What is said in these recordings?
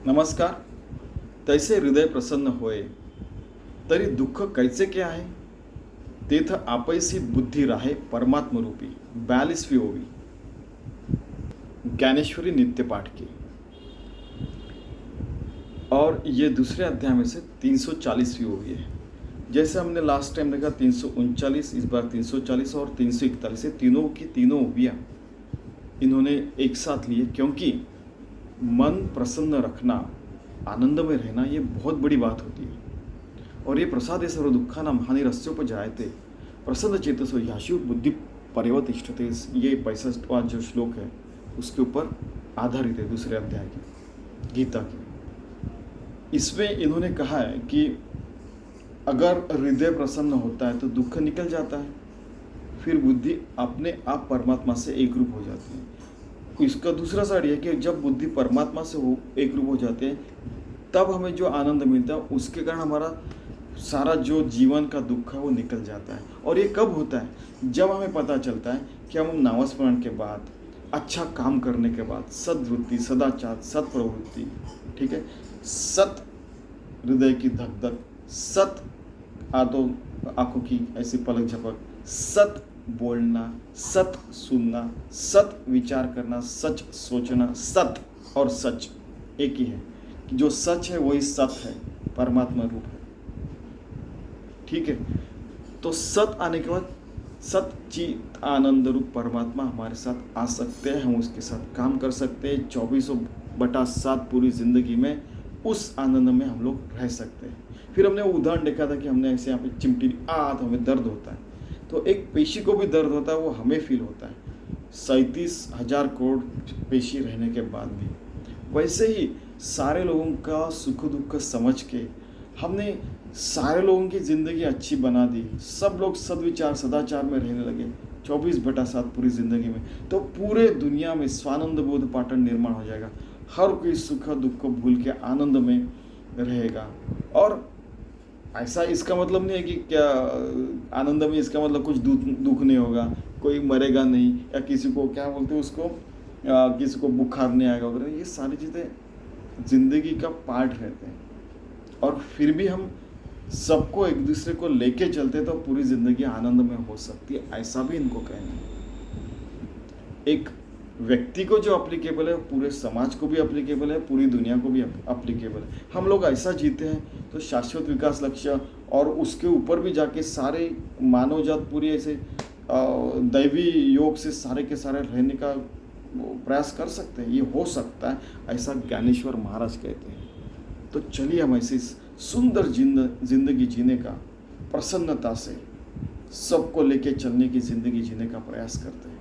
नमस्कार. तैसे हृदय प्रसन्न होय तरी दुःख कैचे के आहे. तेथ आपैसी बुद्धी राहे परमात्मरूपी. 42वीं ओवी. ज्ञानेश्वरी नित्य पाठ की. और ये दूसरे अध्याय में से 340वीं ओवी है. जैसे हमने लास्ट टाइम देखा 339, इस बार 340 और 341, तीनों की तीनों ओवियाँ इन्होंने एक साथ लिए, क्योंकि मन प्रसन्न रखना, आनंद में रहना, ये बहुत बड़ी बात होती है. और ये प्रसादे सर्व दुःखानां हानिरस्योपजायते प्रसन्न चेतसो ह्याशु बुद्धि पर्यवतिष्ठते, ये 65वां जो श्लोक है उसके ऊपर आधारित है, दूसरे अध्याय की गीता की. इसमें इन्होंने कहा है कि अगर हृदय प्रसन्न होता है तो दुख निकल जाता है, फिर बुद्धि अपने आप परमात्मा से एक रूप हो जाती है. इसका दूसरा साइड है कि जब बुद्धि परमात्मा से एक रूप हो जाते हैं, तब हमें जो आनंद मिलता है उसके कारण हमारा सारा जो जीवन का दुख है वो निकल जाता है. और ये कब होता है? जब हमें पता चलता है कि हम नामस्मरण के बाद, अच्छा काम करने के बाद, सद्वृत्ति, सदाचार, सत्प्रवृत्ति, ठीक है, सत हृदय की धक धक, सत आंखों की ऐसी पलक झपक, सत बोलना, सत सुनना, सत विचार करना, सच सोचना. सत और सच एक ही है. जो सच है वही सत है, परमात्मा रूप है. ठीक है. तो सत आने के बाद सत चित आनंद रूप परमात्मा हमारे साथ आ सकते हैं, हम उसके साथ काम कर सकते हैं. 24/7 पूरी जिंदगी में उस आनंद में हम लोग रह सकते हैं. फिर हमने उदाहरण देखा था कि हमने ऐसे यहाँ पे चिमटी तो हमें दर्द होता है, तो एक पेशी को भी दर्द होता है, वो हमें फील होता है 37,000 करोड़ पेशी रहने के बाद भी. वैसे ही सारे लोगों का सुख दुख समझ के हमने सारे लोगों की ज़िंदगी अच्छी बना दी. सब लोग सद्विचार सदाचार में रहने लगे 24/7 पूरी ज़िंदगी में, तो पूरे दुनिया में स्वानंद बोध पाटन निर्माण हो जाएगा. हर कोई सुख दुख को भूल के आनंद में रहेगा. और ऐसा इसका मतलब नहीं है कि क्या आनंद में इसका मतलब कुछ दुख नहीं होगा, कोई मरेगा नहीं, या किसी को क्या बोलते हैं उसको, किसी को बुखार नहीं आएगा वगैरह. ये सारी चीज़ें ज़िंदगी का पार्ट रहते हैं. और फिर भी हम सबको एक दूसरे को लेके चलते तो पूरी ज़िंदगी आनंद में हो सकती है, ऐसा भी इनको कहना है. एक व्यक्ति को जो अप्लीकेबल है पूरे समाज को भी अप्लीकेबल है, पूरी दुनिया को भी अप्लीकेबल है. हम लोग ऐसा जीते हैं तो शाश्वत विकास लक्ष्य और उसके ऊपर भी जाके सारे मानव जात पूरी ऐसे दैवी योग से सारे के सारे रहने का प्रयास कर सकते हैं. ये हो सकता है, ऐसा ज्ञानेश्वर महाराज कहते हैं. तो चलिए हम ऐसी सुंदर जिंदगी जीने का, प्रसन्नता से सबको लेके चलने की ज़िंदगी जीने का प्रयास करते हैं.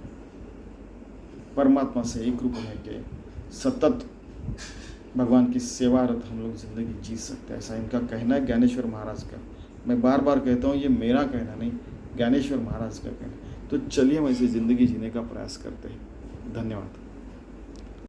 परमात्मा से एक रूप होने के सतत भगवान की सेवारत हम लोग ज़िंदगी जी सकते हैं, ऐसा इनका कहना है, ज्ञानेश्वर महाराज का. मैं बार बार कहता हूँ, ये मेरा कहना नहीं, ज्ञानेश्वर महाराज का कहना. तो चलिए हम ऐसी ज़िंदगी जीने का प्रयास करते हैं. धन्यवाद.